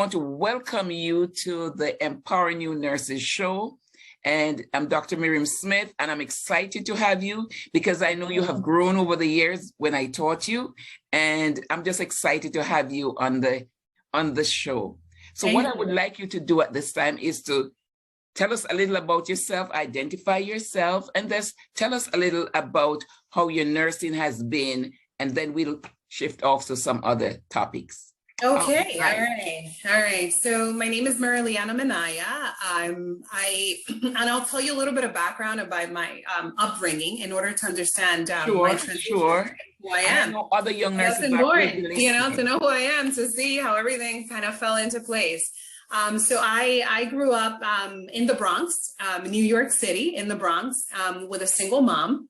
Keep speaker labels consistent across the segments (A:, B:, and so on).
A: want to welcome you to the Empowering New Nurses show. And I'm Dr. Miriam Smith, and I'm excited to have you because I know you have grown over the years when I taught you, and I'm just excited to have you on the show. So what I would like you to do at this time is to tell us a little about yourself, identify yourself, and just tell us a little about how your nursing has been, and then we'll shift off to some other topics.
B: Okay, all right. So my name is Mireliana Minaya. And I'll tell you a little bit of background about my upbringing in order to understand my transition. Who I am. I know other young nurses to know who I am, to see how everything kind of fell into place. So I grew up in the Bronx, New York City, in the Bronx, with a single mom.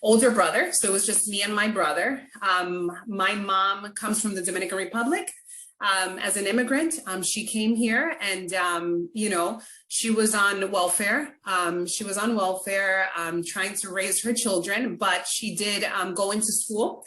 B: Older brother, so it was just me and my brother. My mom comes from the Dominican Republic as an immigrant. She came here and she was on welfare. Trying to raise her children, but she did go into school.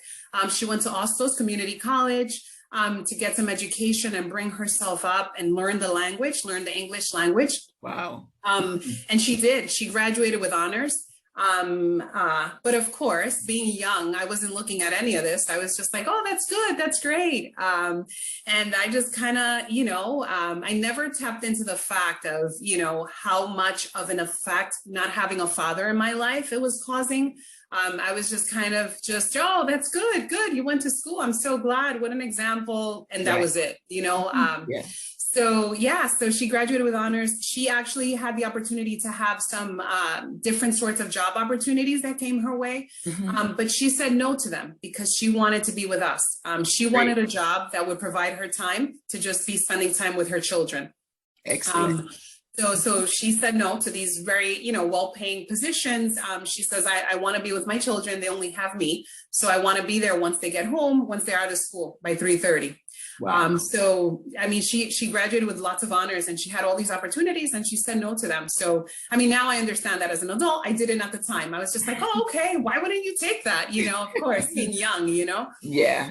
B: She went to Ostos Community College to get some education and bring herself up and learn the English language.
A: Wow.
B: And she did. She graduated with honors. But of course, being young, I wasn't looking at any of this. I was just like, oh, that's good. That's great. And I just kind of, I never tapped into the fact of, how much of an effect not having a father in my life it was causing. I was just kind of oh, that's good. Good. You went to school. I'm so glad. What an example. And that was it, So she graduated with honors. She actually had the opportunity to have some different sorts of job opportunities that came her way. But she said no to them because she wanted to be with us. She wanted a job that would provide her time to just be spending time with her children.
A: Excellent.
B: So she said no to these very, well-paying positions. She says, I want to be with my children. They only have me. So I want to be there once they get home, once they're out of school by 3:30.
A: Wow.
B: She graduated with lots of honors and she had all these opportunities and she said no to them. So, now I understand that as an adult. I didn't at the time. I was just like, oh, okay. Why wouldn't you take that? Of course, being young,
A: Yeah.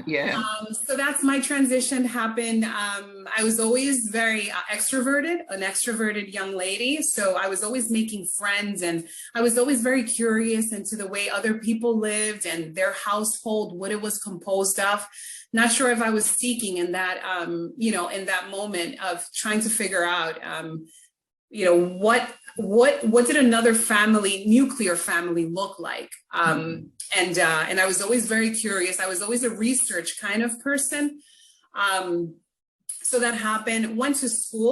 B: So that's my transition happened. I was always very an extroverted young lady. So I was always making friends and I was always very curious into the way other people lived and their household, what it was composed of. Not sure if I was seeking in that, in that moment of trying to figure out, what did another nuclear family look like? And I was always very curious. I was always a research kind of person. So that happened,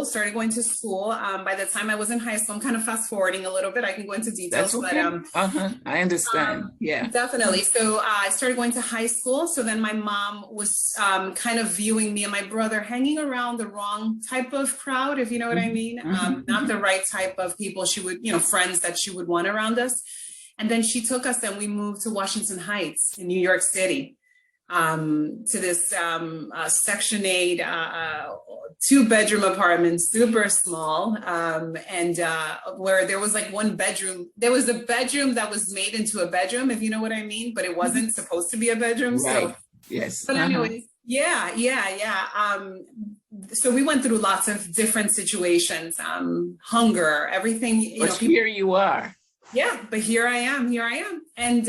B: started going to school. By the time I was in high school, I'm kind of fast forwarding a little bit. I can go into details.
A: That's okay. But I understand.
B: Definitely. So I started going to high school. So then my mom was kind of viewing me and my brother hanging around the wrong type of crowd, if you know what I mean. Not the right type of people she would, friends that she would want around us. And then she took us and we moved to Washington Heights in New York City. To this Section 8 2-bedroom apartment, super small, and where there was like one bedroom. There was a bedroom that was made into a bedroom, if you know what I mean, but it wasn't supposed to be a bedroom.
A: Right.
B: So
A: yes.
B: But anyways, so we went through lots of different situations, hunger, everything.
A: But here you are.
B: Yeah, but here I am. And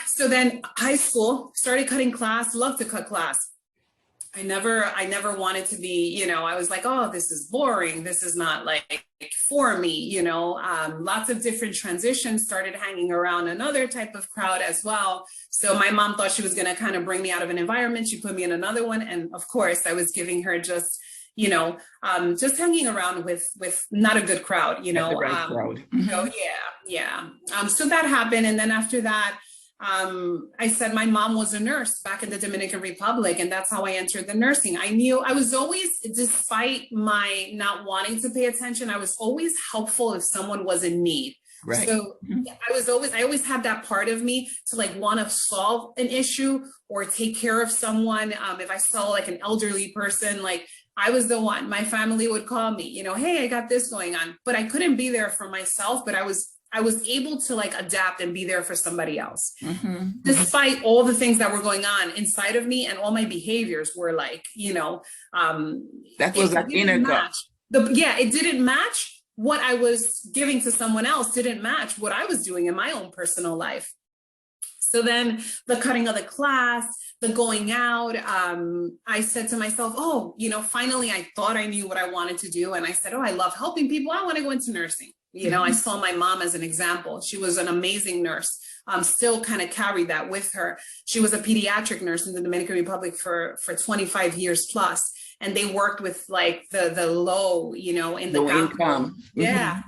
B: so then high school, started cutting class, loved to cut class. I never wanted to be, I was like, oh, this is boring. This is not like for me, lots of different transitions, started hanging around another type of crowd as well. So my mom thought she was going to kind of bring me out of an environment. She put me in another one. And of course I was giving her just hanging around with not a good crowd,
A: The right crowd.
B: So that happened. And then after that, I said my mom was a nurse back in the Dominican Republic, and that's how I entered the nursing. I was always, despite my not wanting to pay attention, I was always helpful if someone was in need.
A: Right.
B: So I always had that part of me to like want to solve an issue or take care of someone. If I saw like an elderly person, like I was the one. My family would call me, hey, I got this going on, but I couldn't be there for myself. But I was I was able to like adapt and be there for somebody else. Despite all the things that were going on inside of me, and all my behaviors were like,
A: that was an inner God.
B: It didn't match what I was giving to someone else, didn't match what I was doing in my own personal life. So then the cutting of the class, the going out, I said to myself, finally I thought I knew what I wanted to do. And I said, I love helping people. I want to go into nursing. I saw my mom as an example. She was an amazing nurse. Still kind of carried that with her. She was a pediatric nurse in the Dominican Republic for 25 years plus. And they worked with like the low, in the
A: income.
B: Yeah.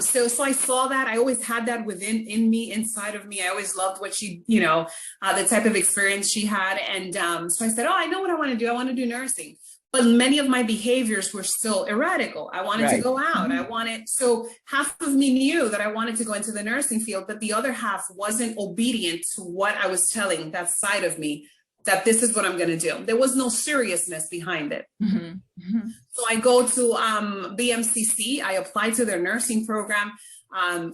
B: So I saw that. I always had that inside of me. I always loved what she, the type of experience she had. And so I said, I know what I want to do. I want to do nursing. But many of my behaviors were still erratical. I wanted to go out. So half of me knew that I wanted to go into the nursing field, but the other half wasn't obedient to what I was telling that side of me, that this is what I'm going to do. There was no seriousness behind it. So I go to BMCC. I applied to their nursing program.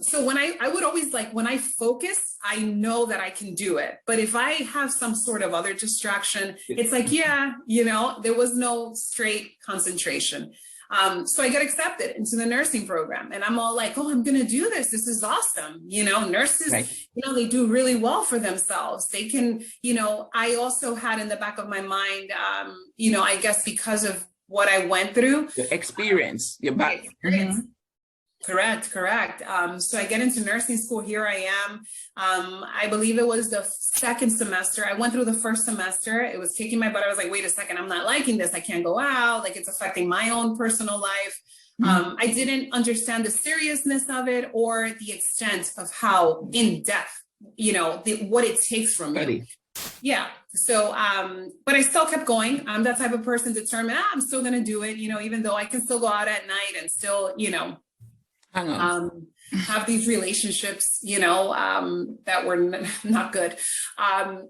B: So when I would always when I focus, I know that I can do it. But if I have some sort of other distraction, it's like, there was no straight concentration. So I get accepted into the nursing program, and I'm all like, I'm going to do this. This is awesome. Nurses, they do really well for themselves. They can, I also had in the back of my mind, I guess because of what I went through.
A: Your experience, your back.
B: Correct. So I get into nursing school. Here I am. I believe it was the second semester. I went through the first semester. It was kicking my butt. I was like, wait a second, I'm not liking this. I can't go out. Like, it's affecting my own personal life. I didn't understand the seriousness of it or the extent of how in depth, what it takes from you. Yeah. So, but I still kept going. I'm that type of person determined, I'm still going to do it, even though I can still go out at night and still, have these relationships, that were not good.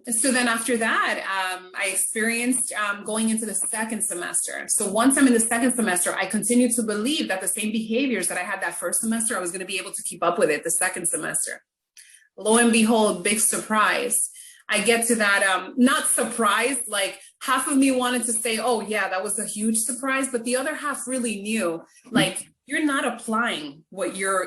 B: So then after that, I experienced going into the second semester. So once I'm in the second semester, I continued to believe that the same behaviors that I had that first semester, I was going to be able to keep up with it the second semester. Lo and behold, big surprise. I get to that, not surprised, like half of me wanted to say, oh yeah, that was a huge surprise. But the other half really knew, like, you're not applying what your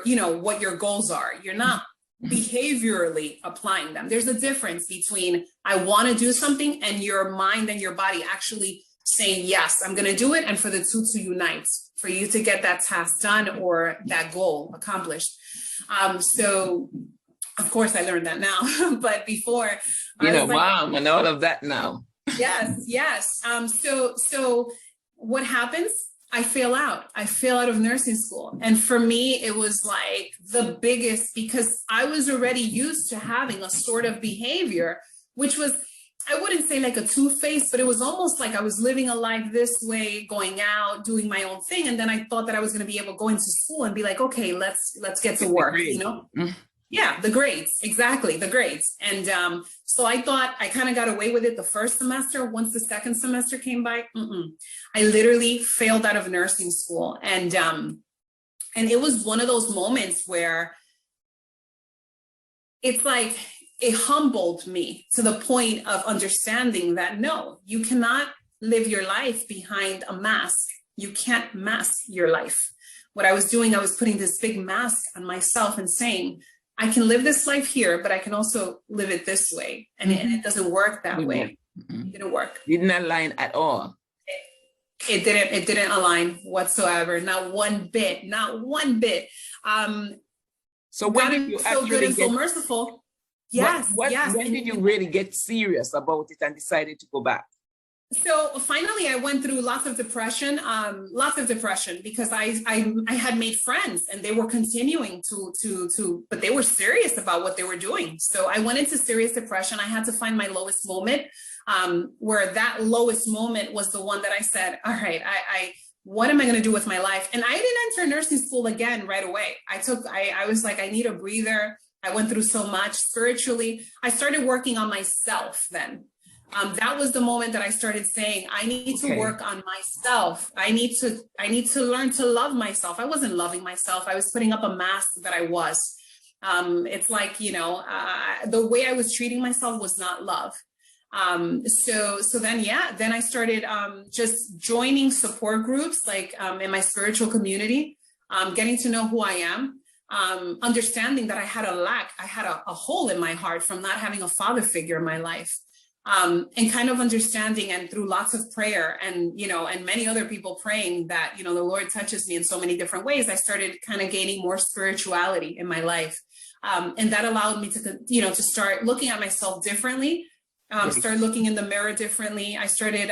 B: goals are. You're not behaviorally applying them. There's a difference between I want to do something and your mind and your body actually saying, yes, I'm going to do it. And for the two to unite, for you to get that task done or that goal accomplished. So of course I learned that now, but before,
A: wow, and all of that now.
B: Yes. So what happens? I fail out of nursing school. And for me, it was like the biggest, because I was already used to having a sort of behavior, which was, I wouldn't say like a two-faced, but it was almost like I was living a life this way, going out, doing my own thing. And then I thought that I was going to be able to go into school and be like, okay, let's get to work, Yeah, the grades, exactly, the grades. And so I thought I kind of got away with it the first semester. Once the second semester came by, I literally failed out of nursing school. And it was one of those moments where it's like, it humbled me to the point of understanding that, no, you cannot live your life behind a mask. You can't mask your life. What I was doing, I was putting this big mask on myself and saying, I can live this life here, but I can also live it this way. And it doesn't work that way. It didn't work.
A: Didn't align at all.
B: It didn't align whatsoever. Not one bit.
A: So when did you
B: so good and so merciful. Yes.
A: When did you really get serious about it and decided to go back?
B: So finally, I went through lots of depression because I had made friends and they were continuing to, but they were serious about what they were doing. So I went into serious depression. I had to find my lowest moment, where that lowest moment was the one that I said, all right, what am I going to do with my life? And I didn't enter nursing school again right away. I was like, I need a breather. I went through so much spiritually. I started working on myself then. that was the moment that I started saying, I need to work on myself. I need to learn to love myself. I wasn't loving myself. I was putting up a mask that I was. It's like, the way I was treating myself was not love. So then I started just joining support groups, like in my spiritual community, getting to know who I am, understanding that I had a lack, I had a hole in my heart from not having a father figure in my life. And kind of understanding, and through lots of prayer and, and many other people praying that, the Lord touches me in so many different ways, I started kind of gaining more spirituality in my life. And that allowed me to, to start looking at myself differently, started looking in the mirror differently. I started,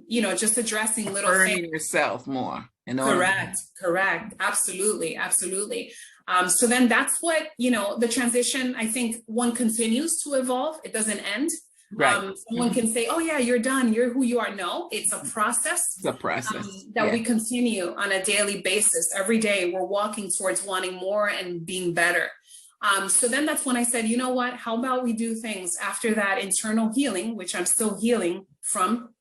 B: just addressing little things.
A: Yourself more.
B: Correct. Absolutely. So then that's what, the transition, I think one continues to evolve. It doesn't end.
A: Right.
B: Someone can say, oh yeah, you're done. You're who you are. No, it's a process.
A: It's a process
B: that we continue on a daily basis. Every day we're walking towards wanting more and being better. So then that's when I said, you know what, how about we do things after that internal healing, which I'm still healing from.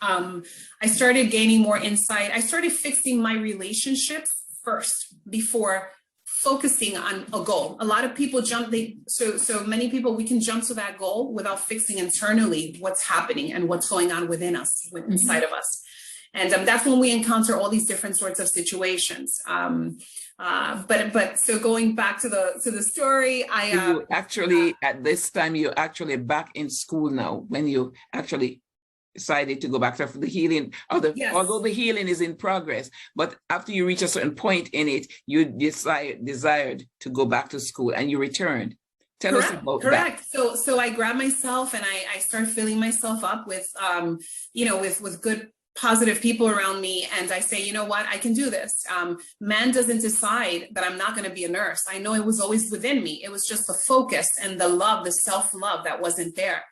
B: I started gaining more insight. I started fixing my relationships first before focusing on a goal. A lot of people so many people, we can jump to that goal without fixing internally what's happening and what's going on within us, inside of us. And that's when we encounter all these different sorts of situations. But so going back to the story,
A: you actually, at this time, you're actually back in school now, when you actually decided to go back to the healing, although the healing is in progress, but after you reach a certain point in it, you desired to go back to school and you returned. Tell us about that.
B: So I grabbed myself and I started filling myself up with, with good, positive people around me. And I say, you know what, I can do this. Man doesn't decide that I'm not going to be a nurse. I know it was always within me. It was just the focus and the love, the self-love that wasn't there.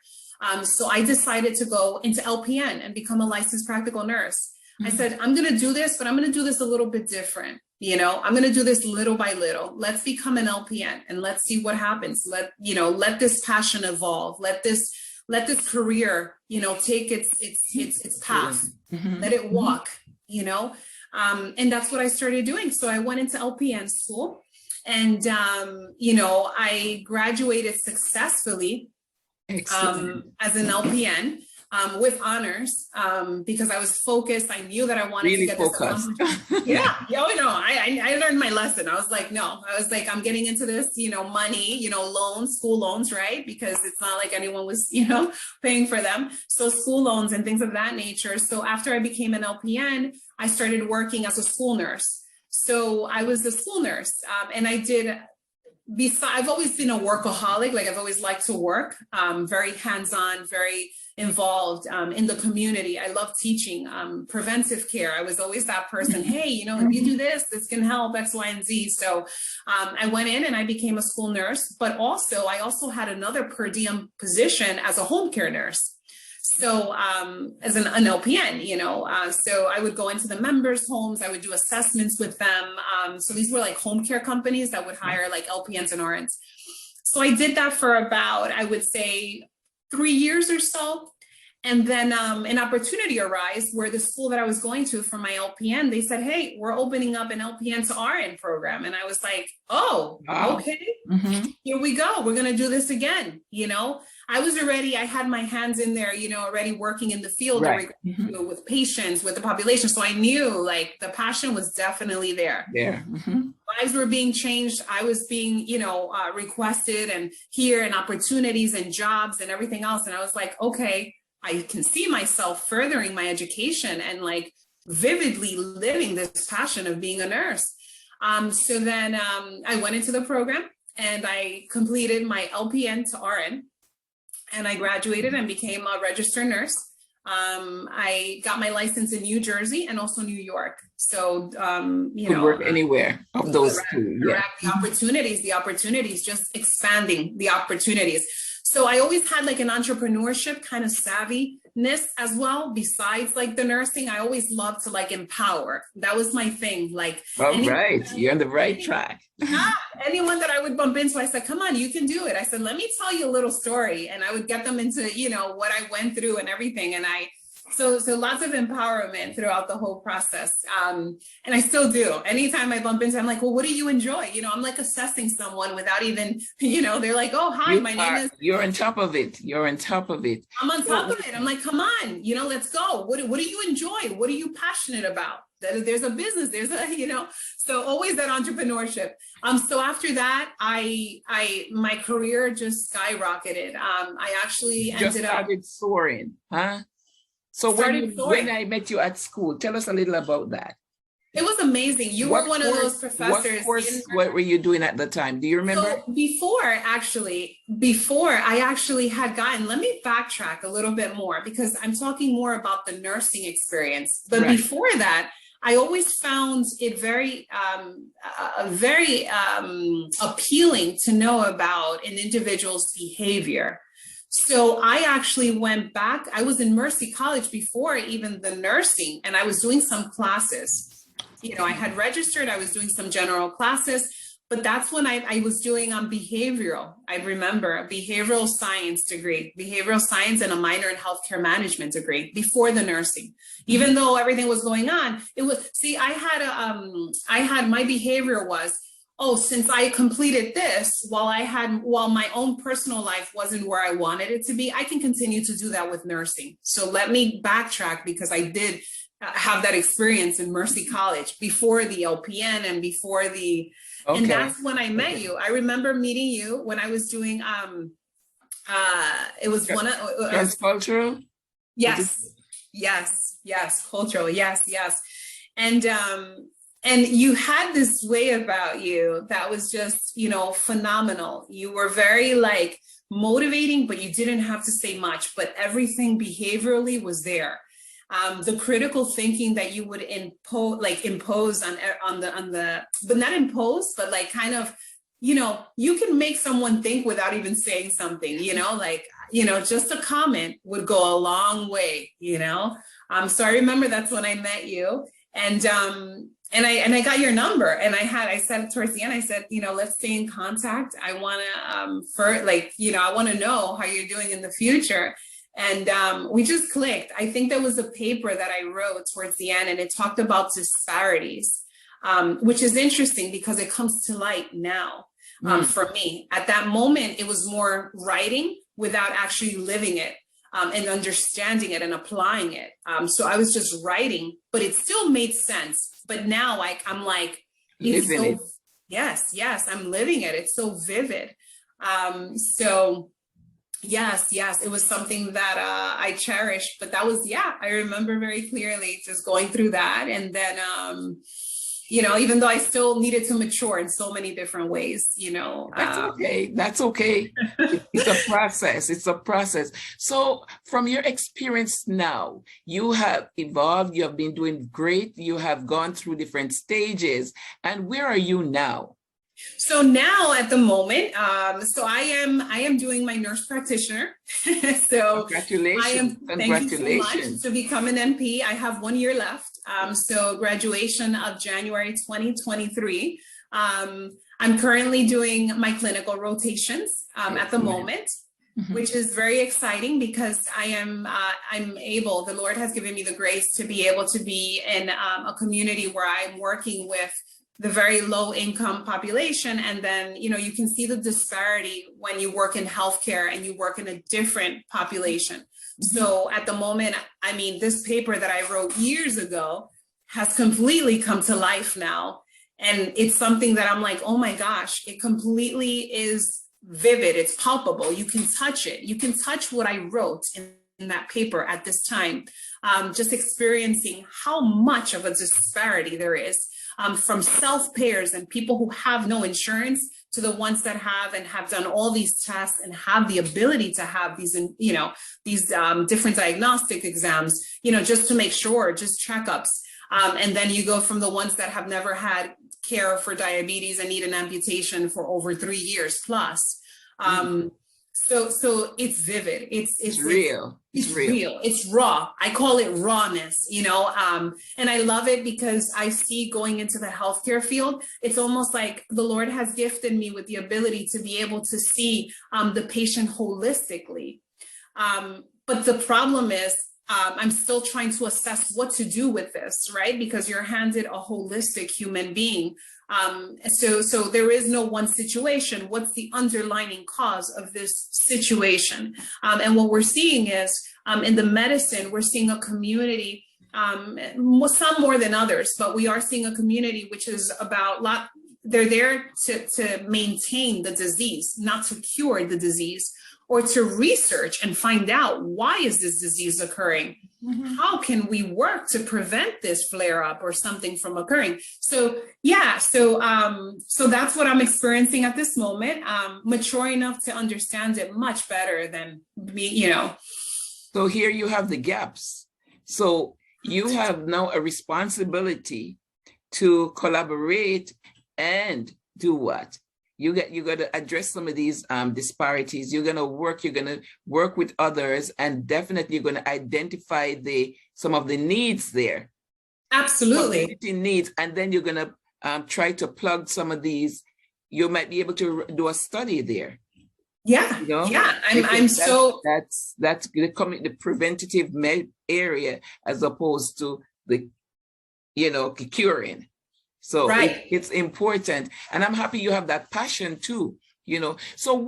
B: So I decided to go into LPN and become a licensed practical nurse. I said, I'm going to do this, but I'm going to do this a little bit different. I'm going to do this little by little. Let's become an LPN and let's see what happens. Let this passion evolve. Let this career, take its path. Let it walk, and that's what I started doing. So I went into LPN school and, I graduated successfly. As an LPN with honors, because I was focused. I knew that I wanted to get focused. I learned my lesson. I was like, I'm getting into this, money, loans, school loans, right? Because it's not like anyone was, paying for them. So school loans and things of that nature. So after I became an LPN, I started working as a school nurse. So I was a school nurse, and I did. I've always been a workaholic. Like I've always liked to work, very hands-on, very involved in the community. I love teaching, preventive care. I was always that person. Hey, if you do this, this can help X, Y, and Z. So I went in and I became a school nurse, but I also had another per diem position as a home care nurse. So as an LPN, so I would go into the members' homes, I would do assessments with them. So these were like home care companies that would hire like LPNs and RNs. So I did that for about, I would say 3 years or so. And then an opportunity arose where the school that I was going to for my LPN, they said, hey, we're opening up an LPN to RN program. And I was like, oh, wow. Okay, Here we go. We're going to do this again. I had my hands in there, already working in the field, right. With patients, with the population. So I knew like the passion was definitely there. Yeah. Lives were being changed. I was being, requested and here and opportunities and jobs and everything else. And I was like, okay, I can see myself furthering my education and like vividly living this passion of being a nurse. So then I went into the program and I completed my LPN to RN and I graduated and became a registered nurse. I got my license in New Jersey and also New York. So, could work anywhere of those two. Yeah. The opportunities, just expanding the opportunities. So I always had like an entrepreneurship kind of savvy as well, besides like the nursing, I always loved to like empower. That was my thing. Like,
A: all right, you're on the right track.
B: Anyone that I would bump into, I said, come on, you can do it. I said, let me tell you a little story. And I would get them into, you know, what I went through and everything. And so lots of empowerment throughout the whole process. And I still do. Anytime I bump into, I'm like, well, what do you enjoy? You know, I'm like assessing someone without even, you know, they're like, oh, hi, my name is.
A: You're on top of it. You're on top of it.
B: I'm on top of it. I'm like, come on, you know, let's go. What do you enjoy? What are you passionate about? There's a business, there's a, you know, so always that entrepreneurship. So after that, my career just skyrocketed. I actually ended up
A: soaring, huh? So when I met you at school, tell us a little about that.
B: It was amazing. You were one of those professors.
A: What course, what were you doing at the time? Do you remember?
B: So before I actually had gotten, let me backtrack a little bit more because I'm talking more about the nursing experience. But before that, I always found it very appealing to know about an individual's behavior. So I actually went back. I was in Mercy College before even the nursing, and I was doing some classes. You know, I had registered, I was doing some general classes, but that's when I was doing behavioral. I remember a behavioral science degree, behavioral science and a minor in healthcare management degree before the nursing. Even though everything was going on, it was, see, I had my behavior was, oh, since I completed this, while my own personal life wasn't where I wanted it to be, I can continue to do that with nursing. So let me backtrack because I did have that experience in Mercy College before the LPN and before the, and that's when I met you. I remember meeting you when I was doing, it was one of,
A: cultural?
B: Yes, cultural, yes. And you had this way about you that was just, you know, phenomenal. You were very like motivating, but you didn't have to say much, but everything behaviorally was there. The critical thinking that you would impose on the, but not impose, but like kind of, you know, you can make someone think without even saying something, you know, like, you know, just a comment would go a long way, you know? So I remember that's when I met you, and I got your number, and I said towards the end, I said, you know, let's stay in contact. I want to, I want to know how you're doing in the future. And we just clicked. I think there was a paper that I wrote towards the end, and it talked about disparities, which is interesting because it comes to light now for me. At that moment, it was more writing without actually living it and understanding it and applying it. So I was just writing, but it still made sense. But now I'm like, yes, I'm living it. It's so vivid. Yes, it was something that I cherished, but that was, I remember very clearly just going through that. And then, you know, even though I still needed to mature in so many different ways, you know.
A: That's okay. It's a process. So from your experience now, you have evolved, you have been doing great, you have gone through different stages. And where are you now?
B: So now at the moment, so I am doing my nurse practitioner. So
A: congratulations.
B: Thank you so much to become an NP. I have 1 year left. So graduation of January 2023. I'm currently doing my clinical rotations at the moment, which is very exciting because I'm able, the Lord has given me the grace to be able to be in a community where I'm working with the very low income population. And then, you know, you can see the disparity when you work in healthcare and you work in a different population. So at the moment, I mean, this paper that I wrote years ago has completely come to life now. And it's something that I'm like, oh my gosh, it completely is vivid. It's palpable. You can touch it. You can touch what I wrote in that paper at this time, just experiencing how much of a disparity there is. From self-payers and people who have no insurance to the ones that have and have done all these tests and have the ability to have these, you know, these different diagnostic exams, you know, just to make sure, just checkups. And then you go from the ones that have never had care for diabetes and need an amputation for over 3 years plus. So it's vivid.
A: It's real. It's real.
B: real. It's raw. I call it rawness, you know. And I love it because I see going into the healthcare field, it's almost like the Lord has gifted me with the ability to be able to see the patient holistically. But the problem is, I'm still trying to assess what to do with this, right? Because you're handed a holistic human being. So there is no one situation. What's the underlying cause of this situation? And what we're seeing is in the medicine, we're seeing a community, some more than others, but we are seeing a community which is they're there to maintain the disease, not to cure the disease, or to research and find out why is this disease occurring? Mm-hmm. How can we work to prevent this flare up or something from occurring? So yeah, so that's what I'm experiencing at this moment. Mature enough to understand it much better than me, you know.
A: So here you have the gaps. So you have now a responsibility to collaborate and do what? You got to address some of these disparities. You're going to work with others, and definitely you're going to identify some of the needs there.
B: Absolutely.
A: Needs, and then you're going to try to plug some of these. You might be able to do a study there.
B: Yeah, you know? Yeah.
A: That's the preventative area as opposed to the curing. So
B: right.
A: It's important. And I'm happy you have that passion too, you know. So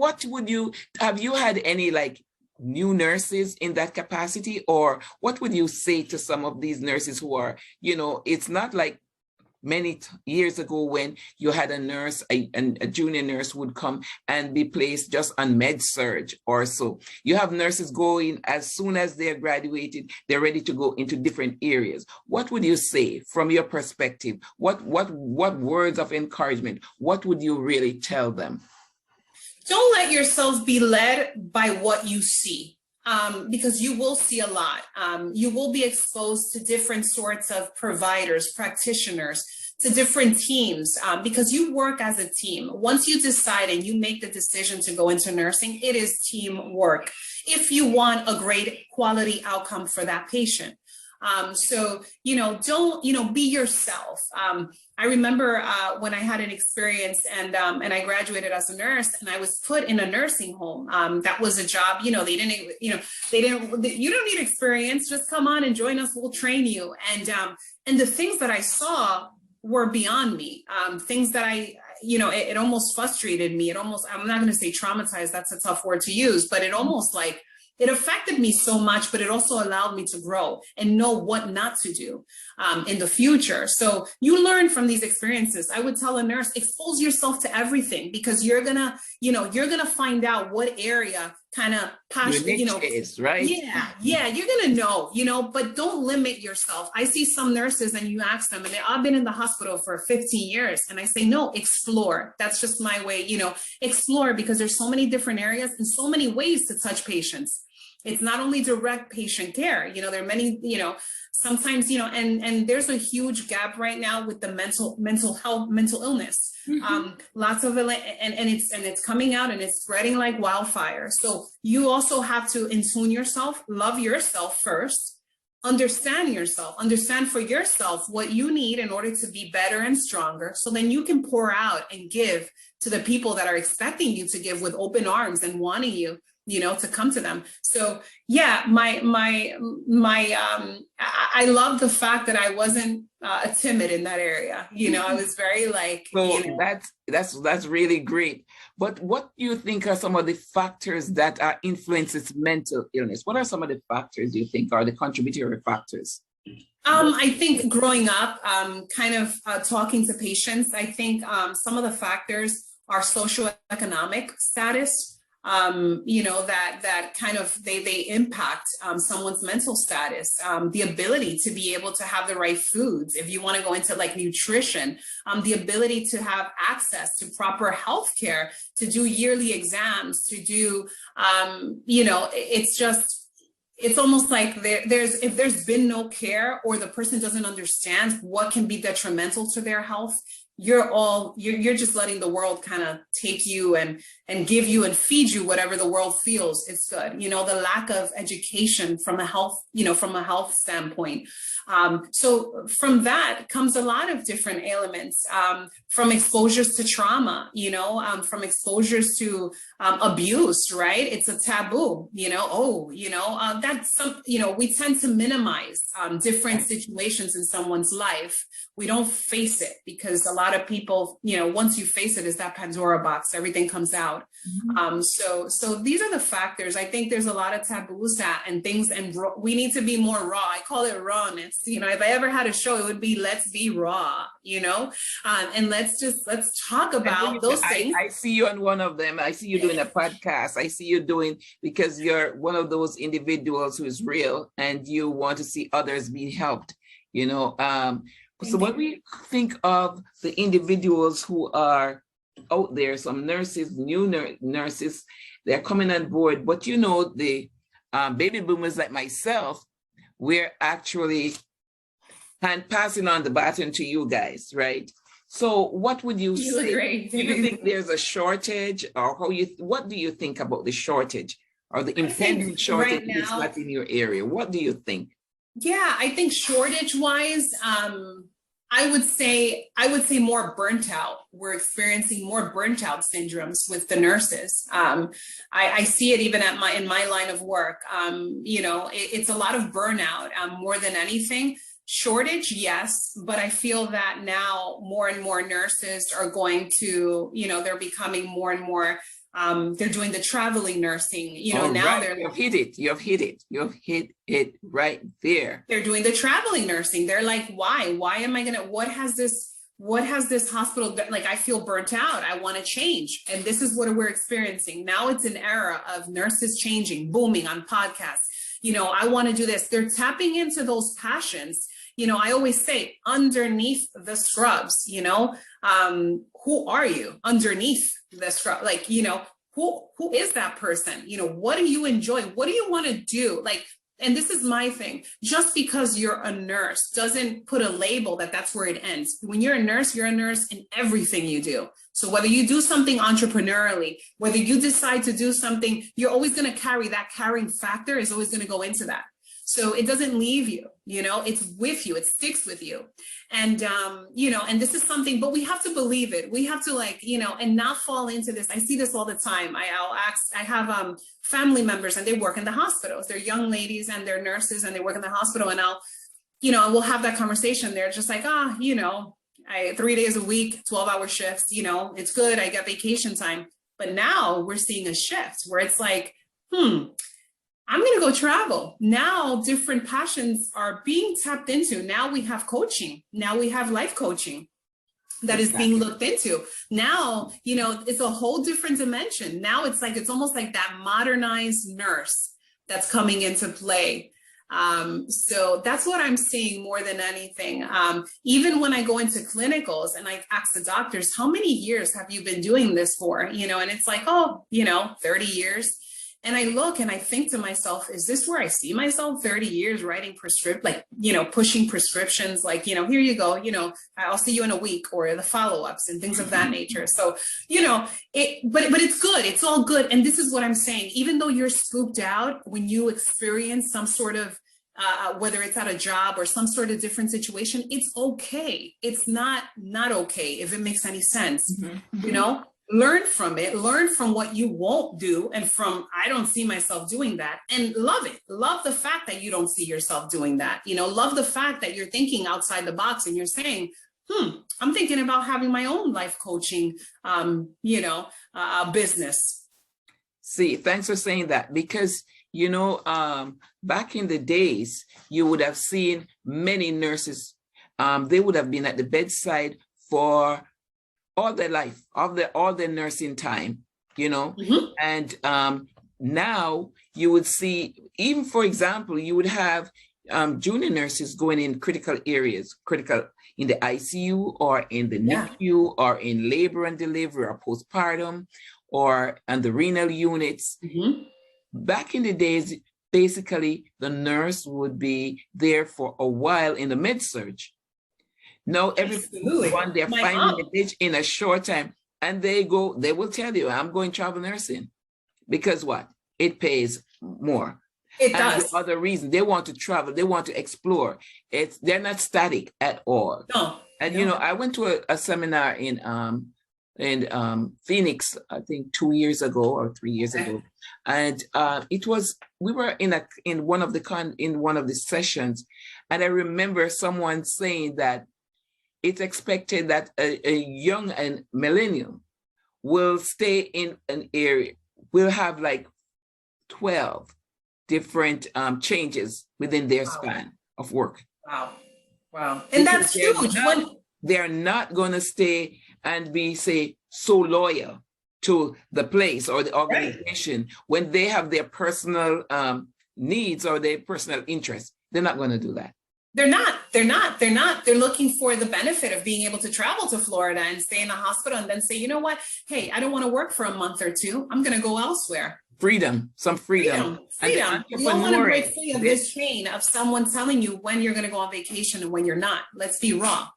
A: have you had any like new nurses in that capacity, or what would you say to some of these nurses who are, it's not like many years ago when you had a nurse, a junior nurse would come and be placed just on med surg or so. You have nurses going as soon as they're graduated, they're ready to go into different areas. What would you say from your perspective? What words of encouragement? What would you really tell them?
B: Don't let yourself be led by what you see. Because you will see a lot. You will be exposed to different sorts of providers, practitioners, to different teams, because you work as a team. Once you decide and you make the decision to go into nursing, it is teamwork if you want a great quality outcome for that patient. So, don't, be yourself. I remember when I had an experience and I graduated as a nurse and I was put in a nursing home. That was a job, you don't need experience, just come on and join us, we'll train you. And the things that I saw were beyond me, things that it almost frustrated me. I'm not going to say traumatized, that's a tough word to use, but it almost it affected me so much, but it also allowed me to grow and know what not to do in the future. So you learn from these experiences. I would tell a nurse, expose yourself to everything, because you're gonna find out what area kind of
A: is, right?
B: Yeah, you're gonna know, but don't limit yourself. I see some nurses and you ask them, and I've been in the hospital for 15 years, and I say, no, explore. That's just my way, explore, because there's so many different areas and so many ways to touch patients. It's not only direct patient care, there are many, sometimes, and there's a huge gap right now with the mental health, mental illness. Mm-hmm. Lots of it, and it's coming out and it's spreading like wildfire. So you also have to intune yourself, love yourself first, understand yourself, understand for yourself what you need in order to be better and stronger. So then you can pour out and give to the people that are expecting you to give with open arms and wanting you, to come to them. So yeah, I love the fact that I wasn't timid in that area. I was very
A: that's really great. But what do you think are some of the factors that influences mental illness? What are some of the factors you think are the contributory factors?
B: I think growing up, talking to patients, I think some of the factors are socioeconomic status. That kind of they impact someone's mental status, the ability to be able to have the right foods. If you want to go into like nutrition, the ability to have access to proper health care, to do yearly exams, to do, it's almost like if there's been no care, or the person doesn't understand what can be detrimental to their health, you're just letting the world kind of take you and give you and feed you whatever the world feels it's good. You know, the lack of education from a health, from a health standpoint. So from that comes a lot of different ailments, from exposures to trauma, from exposures to abuse, right? It's a taboo, that's we tend to minimize different situations in someone's life. We don't face it because a lot of people, once you face it, is that Pandora box, everything comes out. So these are the factors. I think there's a lot of taboos and things, and we need to be more raw. I call it rawness. If I ever had a show, it would be let's be raw, and let's talk about those things.
A: I see you on one of them. I see you doing a podcast. I see you doing, because you're one of those individuals who is real and you want to see others be helped, So when we think of the individuals who are out there, some nurses, new nurses, they're coming on board, but the baby boomers like myself, we're actually passing on the baton to you guys, right? So what would you say?
B: Great.
A: Do you think there's a shortage, or what do you think about the shortage or the impending shortage that's not in your area? What do you think?
B: Yeah, I think shortage wise, I would say more burnt out. We're experiencing more burnt out syndromes with the nurses. I see it even in my line of work. It's a lot of burnout more than anything. Shortage, yes, but I feel that now more and more nurses are going to, they're becoming more and more. They're doing the traveling nursing, now
A: right. You've hit it right there.
B: They're doing the traveling nursing. They're like, why am I what has this hospital, like, I feel burnt out. I want to change. And this is what we're experiencing. Now it's an era of nurses changing, booming on podcasts. I want to do this. They're tapping into those passions. I always say underneath the scrubs, who are you underneath the scrub? Like, who is that person? What do you enjoy? What do you want to do? Like, and this is my thing, just because you're a nurse doesn't put a label that's where it ends. When you're a nurse in everything you do. So whether you do something entrepreneurially, whether you decide to do something, you're always going to carry that carrying factor is always going to go into that. So it doesn't leave you, it's with you, it sticks with you. And, and this is something, but we have to believe it. We have to and not fall into this. I see this all the time. I have family members and they work in the hospitals. They're young ladies and they're nurses and they work in the hospital. And we'll have that conversation. They're just like, 3 days a week, 12-hour shifts, it's good. I get vacation time. But now we're seeing a shift where it's like, I'm going to go travel. Now different passions are being tapped into. Now we have coaching. Now we have life coaching that is being looked into. Now, it's a whole different dimension. Now it's almost like that modernized nurse that's coming into play. So that's what I'm seeing more than anything. Even when I go into clinicals and I ask the doctors, how many years have you been doing this for? And it's like, 30 years. And I look and I think to myself, is this where I see myself 30 years writing pushing prescriptions, here you go, I'll see you in a week, or the follow-ups and things of that nature. So, but it's good. It's all good. And this is what I'm saying. Even though you're spooked out, when you experience some sort of, whether it's at a job or some sort of different situation, it's okay. It's not okay, if it makes any sense, Learn from it, learn from what you won't do, and from, I don't see myself doing that, and love it. Love the fact that you don't see yourself doing that. Love the fact that you're thinking outside the box and you're saying, I'm thinking about having my own life coaching, business.
A: See, thanks for saying that, because, back in the days, you would have seen many nurses, they would have been at the bedside for all their life, all their nursing time, and now you would see, even for example, you would have junior nurses going in critical areas, in the ICU or in the NICU or in labor and delivery or postpartum or on the renal units. Back in the days, basically the nurse would be there for a while in the med surg. No,
B: Absolutely.
A: everyone, they're
B: My
A: finding
B: mom.
A: a niche in a short time. And they will tell you, I'm going travel nursing. Because what? It pays more.
B: It
A: And the
B: does.
A: other reason, they want to travel, they want to explore. They're not static at all.
B: No.
A: And
B: No.
A: I went to a seminar in Phoenix, I think 2 years ago or 3 years ago, and we were in one of the sessions, and I remember someone saying that it's expected that a young and millennial will stay in an area, will have like 12 different changes within their span of work.
B: Wow. Wow. And that's huge.
A: They're not going to stay and be, say, so loyal to the place or the organization when they have their personal needs or their personal interests. They're not going to do that.
B: They're not. They're looking for the benefit of being able to travel to Florida and stay in a hospital and then say, you know what? Hey, I don't want to work for a month or two. I'm going to go elsewhere.
A: Some freedom.
B: Freedom. You don't want to break free of this chain of someone telling you when you're going to go on vacation and when you're not. Let's be raw.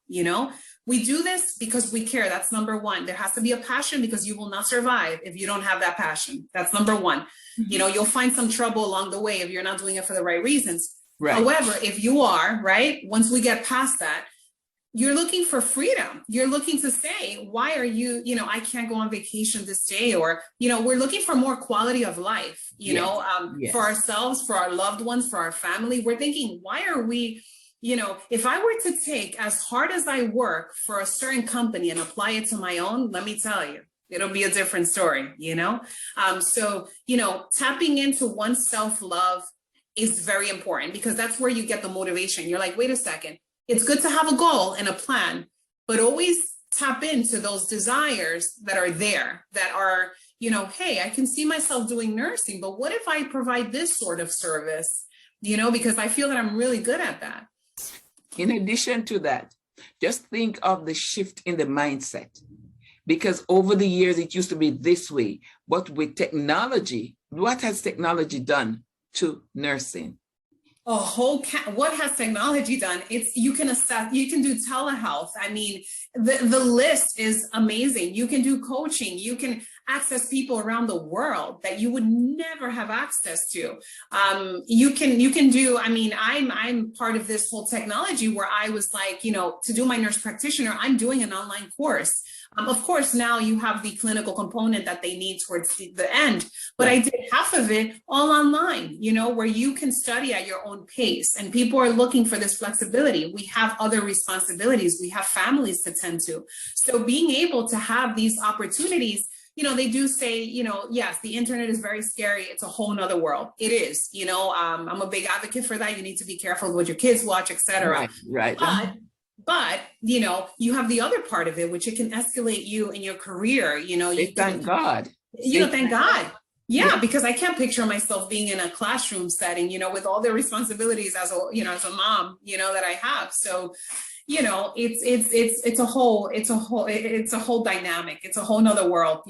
B: We do this because we care. That's number one. There has to be a passion, because you will not survive if you don't have that passion. That's number one. Mm-hmm. You'll find some trouble along the way if you're not doing it for the right reasons. Right. However, if you are, right, once we get past that, you're looking for freedom. You're looking to say, why are you, I can't go on vacation this day, or, we're looking for more quality of life, for ourselves, for our loved ones, for our family. We're thinking, why are we, if I were to take as hard as I work for a certain company and apply it to my own, let me tell you, it'll be a different story, So, tapping into one's self-love is very important, because that's where you get the motivation. You're like, wait a second. It's good to have a goal and a plan, but always tap into those desires that are there, that are, hey, I can see myself doing nursing, but what if I provide this sort of service, because I feel that I'm really good at that.
A: In addition to that, just think of the shift in the mindset, because over the years, it used to be this way, but with technology, what has technology done to nursing?
B: What has technology done? You can assess, you can do telehealth. I mean, the list is amazing. You can do coaching. You can access people around the world that you would never have access to. You can do, I'm part of this whole technology where I was like, to do my nurse practitioner, I'm doing an online course. Of course, now you have the clinical component that they need towards the end, but I did half of it all online, where you can study at your own pace, and people are looking for this flexibility. We have other responsibilities. We have families to tend to. So being able to have these opportunities, they do say, yes, the internet is very scary. It's a whole nother world. It is, I'm a big advocate for that. You need to be careful with what your kids watch, etc.
A: Right.
B: But, you have the other part of it, which it can escalate you in your career.
A: Thank God.
B: Thank God. Yeah, because I can't picture myself being in a classroom setting, with all the responsibilities as a mom, that I have. So, it's a whole dynamic. It's a whole nother world,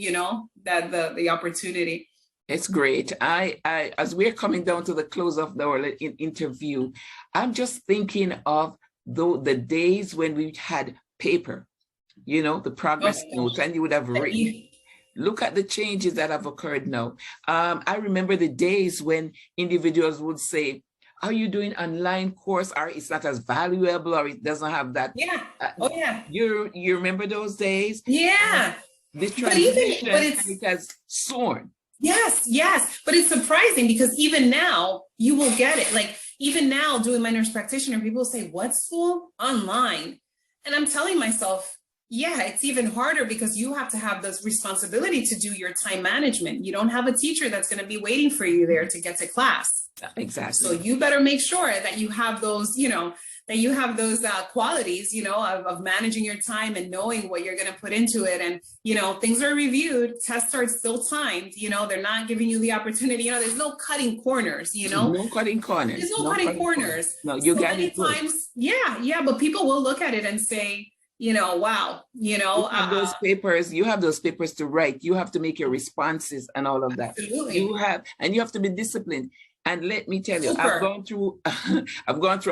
B: that the opportunity.
A: It's great. I as we're coming down to the close of our interview, I'm just thinking of the days when we had paper, the progress notes, and you would have written. Look at the changes that have occurred now. I remember the days when individuals would say, are you doing online course, or it's not as valuable, or it doesn't have that?
B: Yeah.
A: You remember those days?
B: Yeah.
A: The transition, it has soared.
B: Yes. But it's surprising, because even now you will get it. Like, even now doing my nurse practitioner, people say, what school? Online. And I'm telling myself, yeah, it's even harder, because you have to have this responsibility to do your time management. You don't have a teacher that's going to be waiting for you there to get to class.
A: Exactly.
B: So you better make sure that you have those, qualities, of managing your time and knowing what you're going to put into it. And, things are reviewed. Tests are still timed. They're not giving you the opportunity. There's no cutting corners,
A: No cutting corners.
B: There's no cutting corners.
A: No, you got it.
B: Times, yeah. But people will look at it and say, wow, you
A: have those papers, you have those papers to write. You have to make your responses and all of that.
B: Absolutely.
A: You have to be disciplined. And let me tell you, I've gone through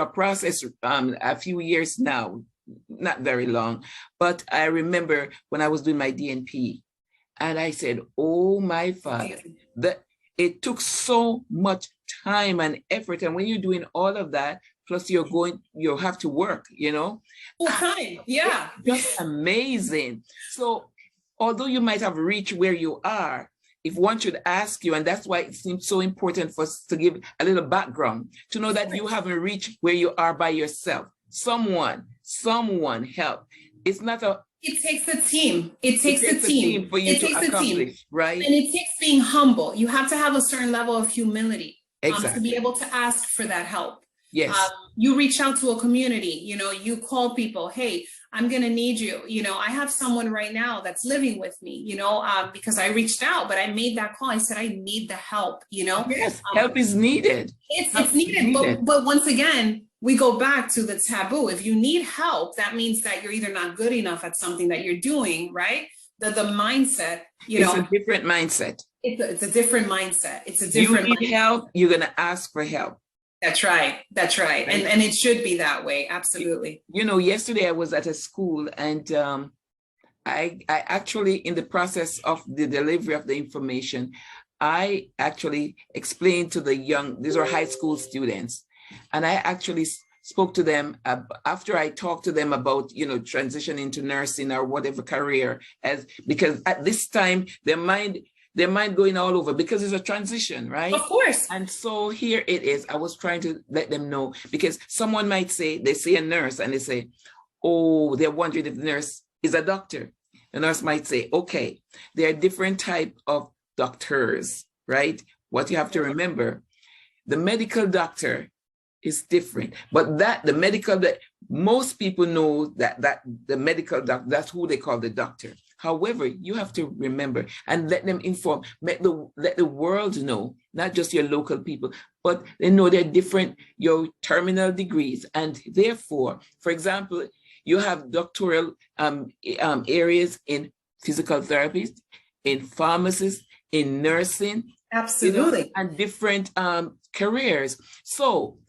A: a process a few years now not very long, but I remember when I was doing my DNP, and I said, oh my Father, that it took so much time and effort. And when you're doing all of that, plus you have to work,
B: Full time. Yeah.
A: Just amazing. So although you might have reached where you are, if one should ask you, and that's why it seems so important for us to give a little background, to know that you haven't reached where you are by yourself. Someone help. It's not a...
B: It takes a team. It takes a team
A: for you to accomplish, right?
B: And it takes being humble. You have to have a certain level of humility to be able to ask for that help.
A: Yes.
B: You reach out to a community, you call people, hey, I'm going to need you. I have someone right now that's living with me, because I reached out, but I made that call. I said, I need the help,
A: Yes, help is needed.
B: It's needed. But once again, we go back to the taboo. If you need help, that means that you're either not good enough at something that you're doing, right? The mindset,
A: it's a different mindset.
B: It's a different mindset. It's a different
A: You need help, you're going to ask for help.
B: That's right. And it should be that way. Absolutely.
A: Yesterday I was at a school, and I actually, in the process of the delivery of the information, I actually explained to these are high school students, and I actually spoke to them after I talked to them about, transitioning to nursing or whatever career, because at this time their mind going all over, because it's a transition, right?
B: Of course.
A: And so here it is. I was trying to let them know, because someone might say, they say a nurse, and they say, oh, they're wondering if the nurse is a doctor. The nurse might say, okay, there are different types of doctors, right? What you have to remember, the medical doctor is different, but that most people know that the medical doctor, that's who they call the doctor. However, you have to remember and let them inform, let the world know, not just your local people, but they know they're different, your terminal degrees. And therefore, for example, you have doctoral areas in physical therapists, in pharmacists, in nursing.
B: Absolutely.
A: And different careers. So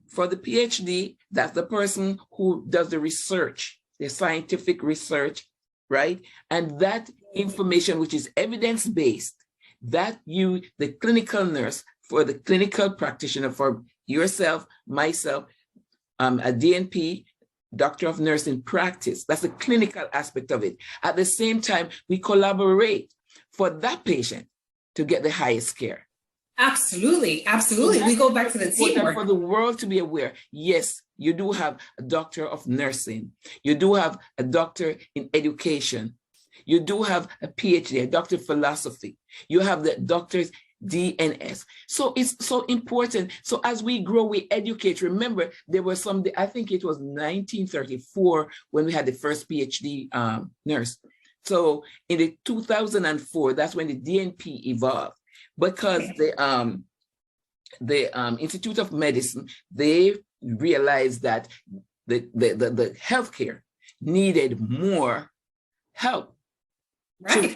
A: for the PhD, that's the person who does the research, the scientific research, right? And that information, which is evidence-based, that the clinical nurse, for the clinical practitioner, for yourself, myself, a DNP, Doctor of Nursing practice, that's the clinical aspect of it. At the same time, we collaborate for that patient to get the highest care.
B: Absolutely. So we go back to the teamwork.
A: For the world to be aware, yes, you do have a doctor of nursing. You do have a doctor in education. You do have a PhD, a doctor of philosophy. You have the doctor's DNS. So it's so important. So as we grow, we educate. Remember, there was I think it was 1934 when we had the first PhD nurse. So in the 2004, that's when the DNP evolved, because the Institute of Medicine, they realized that the healthcare needed more help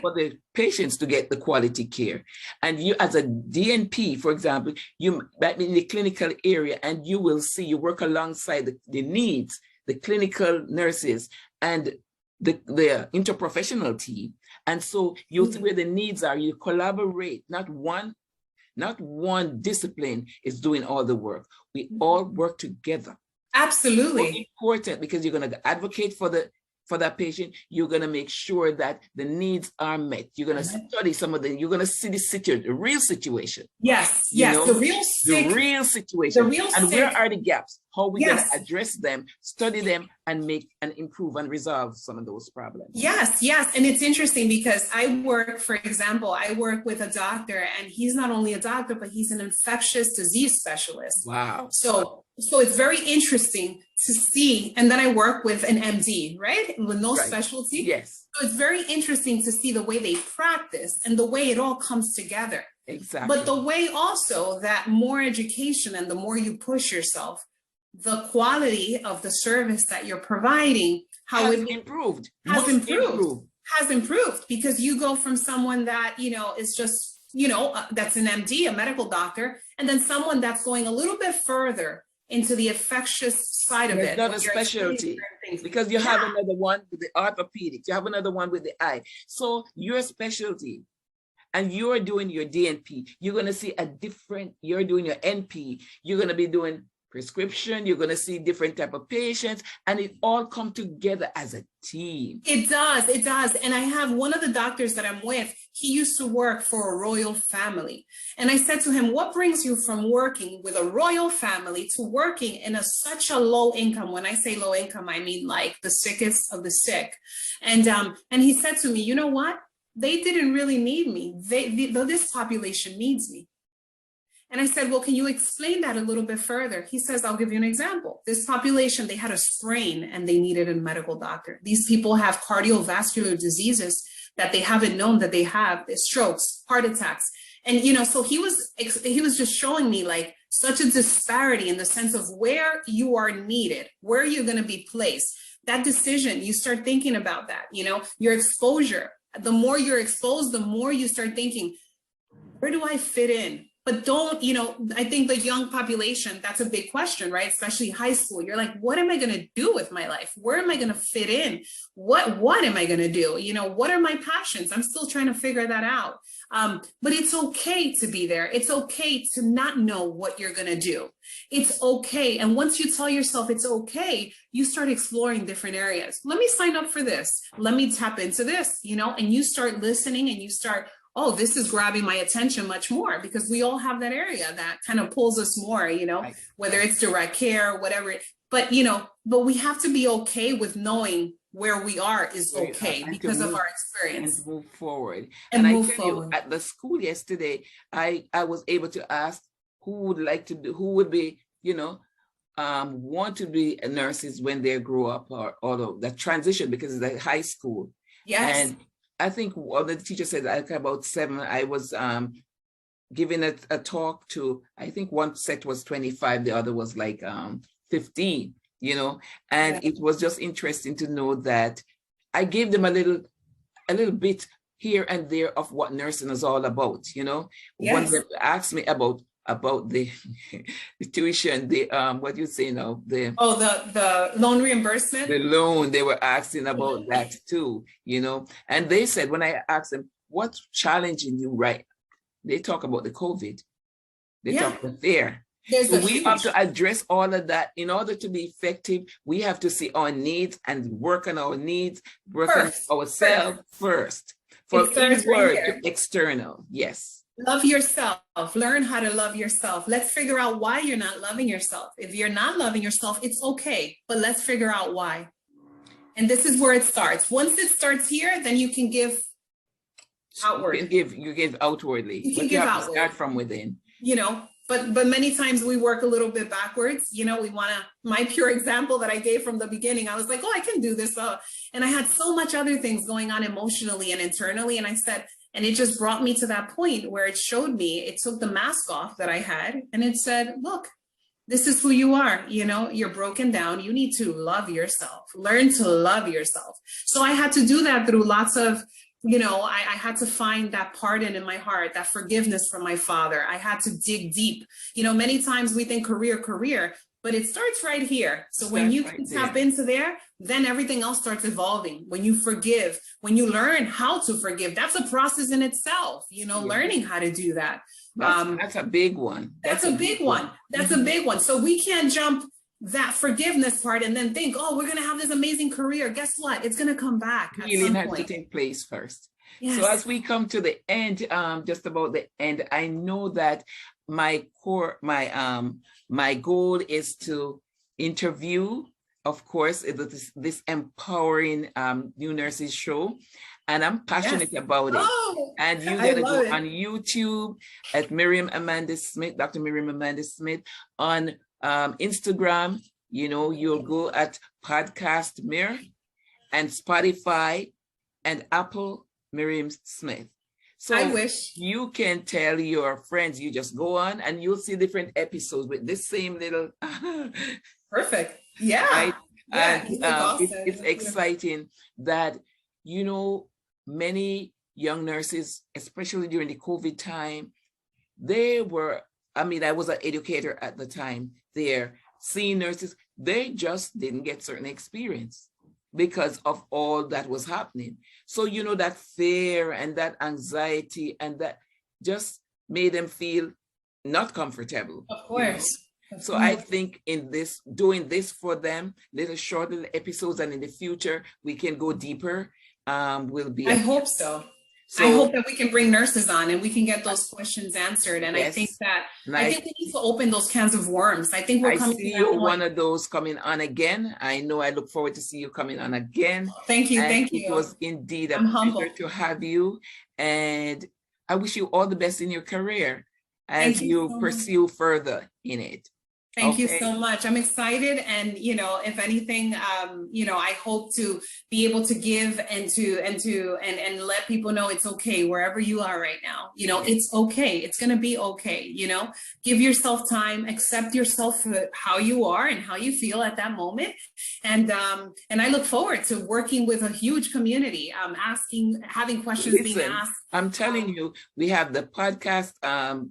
A: for the patients to get the quality care. And you, as a DNP, for example, you might be in the clinical area, and you will see, you work alongside the needs, the clinical nurses, and the interprofessional team. And so you see where the needs are, you collaborate. Not one discipline is doing all the work. We all work together.
B: Absolutely.
A: It's important, because you're going to advocate for that patient. You're going to make sure that the needs are met. You're going to study you're going to see the real situation.
B: Yes.
A: The real situation. And where are the gaps? How are we going to address them, study them, and make and improve and resolve some of those problems?
B: Yes. And it's interesting, because for example, I work with a doctor, and he's not only a doctor, but he's an infectious disease specialist.
A: Wow.
B: So it's very interesting to see. And then I work with an MD, right? With no specialty.
A: Yes.
B: So it's very interesting to see the way they practice and the way it all comes together.
A: Exactly.
B: But the way also that more education, and the more you push yourself, the quality of the service that you're providing, has improved, because you go from someone that, is just, that's an MD, a medical doctor, and then someone that's going a little bit further into the infectious side of
A: There's
B: it.
A: not a specialty because you have another one with the orthopedics, you have another one with the eye. So your specialty, and you're doing your DNP, you're going to see a different, you're doing your NP, you're going to be doing prescription, you're going to see different type of patients, and it all come together as a team.
B: It does, it does. And I have one of the doctors that I'm with, he used to work for a royal family. And I said to him, what brings you from working with a royal family to working in such a low income? When I say low income, I mean like the sickest of the sick. And he said to me, you know what? They didn't really need me. This population needs me. And I said, well, can you explain that a little bit further? He says, I'll give you an example. This population, they had a sprain and they needed a medical doctor. These people have cardiovascular diseases that they haven't known that they have, strokes, heart attacks. And, you know, so he was just showing me like such a disparity in the sense of where you are needed, where you're going to be placed. That decision, you start thinking about that, you know, your exposure. The more you're exposed, the more you start thinking, where do I fit in? But don't, you know, I think the young population, that's a big question, right? Especially high school. You're like, what am I going to do with my life? Where am I going to fit in? What am I going to do? You know, what are my passions? I'm still trying to figure that out. But it's okay to be there. It's okay to not know what you're going to do. It's okay. And once you tell yourself it's okay, you start exploring different areas. Let me sign up for this. Let me tap into this, you know, and you start listening and you start, oh, this is grabbing my attention much more, because we all have that area that kind of pulls us more, you know, right, whether it's direct care or whatever. But, you know, but we have to be okay with knowing where we are is okay because of our experience.
A: And move forward.
B: And
A: I tell you, at the school yesterday, I was able to ask who would like to do, who would be, you know, want to be nurses when they grow up, or of the transition, because it's like high school.
B: Yes.
A: And I think one of the teachers said like about 7, I was giving a talk to, I think one set was 25, the other was like 15, you know, and it was just interesting to know that I gave them a little bit here and there of what nursing is all about, you know.
B: Yes.
A: When they asked me about the tuition, the what you say now, the
B: loan reimbursement,
A: the loan, they were asking about that too, you know. And they said, when I asked them what's challenging you, right, they talk about the COVID, they talk about fear. So we have to address all of that. In order to be effective, we have to see our needs and work on our needs, work on ourselves first. From inward to external. Yes.
B: Love yourself. Learn how to love yourself. Let's figure out why you're not loving yourself. If you're not loving yourself, it's okay, but let's figure out why. And this is where it starts. Once it starts here, then you can give outward.
A: You give outwardly.
B: You can give outward.
A: Start from within.
B: You know, but many times we work a little bit backwards. You know, we want to, my pure example that I gave from the beginning, I was like, oh, I can do this. And I had so much other things going on emotionally and internally. And I said, and it just brought me to that point where it showed me, it took the mask off that I had and it said, look, this is who you are. You know, you're broken down. You need to love yourself, learn to love yourself. So I had to do that through lots of, you know, I had to find that pardon in my heart, that forgiveness from my father. I had to dig deep. You know, many times we think career, but it starts right here. So when you can tap into there, then everything else starts evolving. When you forgive, when you learn how to forgive, that's a process in itself, you know, learning how to do that.
A: That's a big one.
B: That's a big one. That's a big one. So we can't jump that forgiveness part and then think, oh, we're going to have this amazing career. Guess what? It's going to come back.
A: Healing has to take place first. Yes. So as we come to the end, just about the end, I know that my goal is to interview, of course, this empowering new nurses show. And I'm passionate about it. Oh, and you gotta go on YouTube at Miriam Amanda Smith, Dr. Miriam Amanda Smith, on Instagram, you know, you'll go at Podcast Mir, and Spotify and Apple Miriam Smith. So
B: I wish
A: you can tell your friends, you just go on and you'll see different episodes with this same little
B: perfect. Yeah.
A: Right?
B: Yeah,
A: and
B: awesome.
A: it's exciting that, you know, many young nurses, especially during the COVID time, they were, I mean, I was an educator at the time there. seeing nurses, they just didn't get certain experience because of all that was happening. So, you know, that fear and that anxiety and that just made them feel not comfortable.
B: Of course.
A: So I think in this, doing this for them, little short little episodes, and in the future, we can go deeper. Will be.
B: I hope so. I hope that we can bring nurses on and we can get those questions answered. And yes, I think we need to open those cans of worms. I think we're coming. I see you
A: one of those coming on again. I know. I look forward to see you coming on again.
B: Thank you. Thank you.
A: It was indeed a pleasure to have you, and I wish you all the best in your career as you pursue further in it.
B: Thank you so much. I'm excited. And, you know, if anything, you know, I hope to be able to give and let people know it's okay wherever you are right now. You know, it's okay. It's going to be okay. You know, give yourself time, accept yourself for how you are and how you feel at that moment. And I look forward to working with a huge community, having questions being asked.
A: I'm telling you, we have the podcast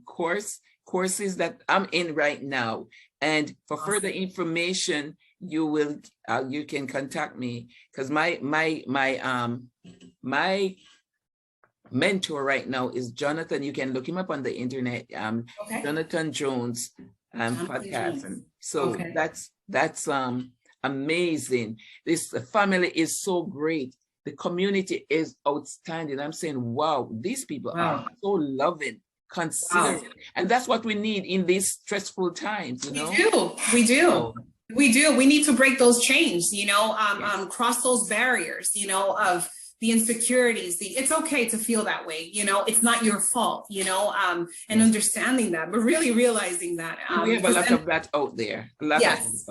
A: courses that I'm in right now. And for further information, you can contact me, because my mentor right now is Jonathan. You can look him up on the internet. Jonathan Jones podcast. And so that's amazing. This family is so great. The community is outstanding. I'm saying, wow, these people are so loving. Consider, and that's what we need in these stressful times. You know,
B: we do. We need to break those chains. You know, cross those barriers. You know, of the insecurities. It's okay to feel that way. You know, it's not your fault. You know, and understanding that, but really realizing that
A: we have a lot of that out there.
B: Yes.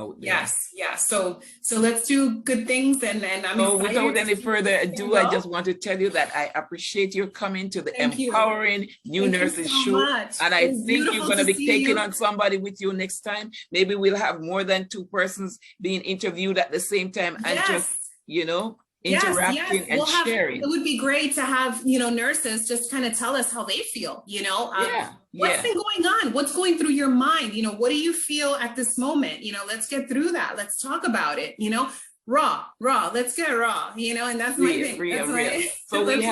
B: So let's do good things, and I'm excited.
A: Without any further ado, I just want to tell you that I appreciate your coming to the Empowering New Nurses show, and I think you're going to be taking on somebody with you next time. Maybe we'll have more than two persons being interviewed at the same time, and just, you know, interacting and sharing.
B: It would be great to have, you know, nurses just kind of tell us how they feel, you know, what's been going on, what's going through your mind, you know, what do you feel at this moment, you know, let's get through that, let's talk about it, you know, raw, let's get raw, you know, and that's my thing.
A: So we're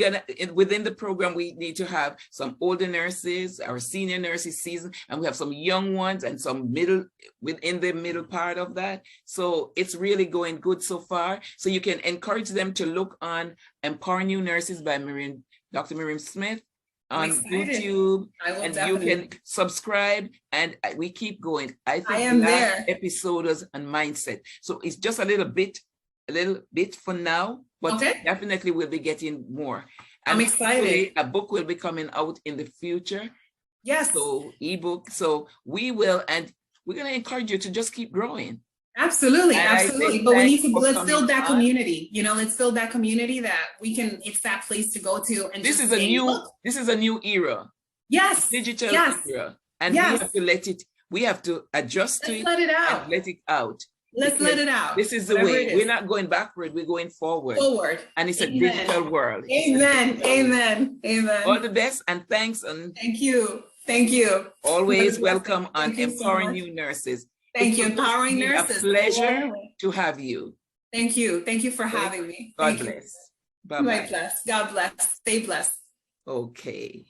A: gonna, within the program, we need to have some older nurses, our senior nurses season, and we have some young ones and some within the middle part of that. So it's really going good so far. So you can encourage them to look on Empowering New Nurses by Dr. Miriam Smith on YouTube, and you can subscribe, and we keep going. I think
B: I am there.
A: Episode was on mindset, so it's just a little bit for now, but definitely we'll be getting more. And
B: I'm excited.
A: A book will be coming out in the future.
B: Yes.
A: So ebook. So we will, and we're going to encourage you to just keep growing.
B: Absolutely. But we need to, let's build that community, you know, let's build that community that we can, it's that place to go to. And
A: this is a new era.
B: Yes.
A: Digital era. And we have to adjust to it.
B: Let it out.
A: And let it out.
B: Let's let it out.
A: This is the way. We're not going backward, we're going forward. And it's a digital world.
B: Amen.
A: All the best, and thanks. And
B: thank you.
A: Always welcome on Empowering New Nurses.
B: Thank you, Empowering Nurses.
A: A pleasure to have you.
B: Thank you for having me.
A: God bless. Bye-bye.
B: God bless. Stay blessed.
A: Okay.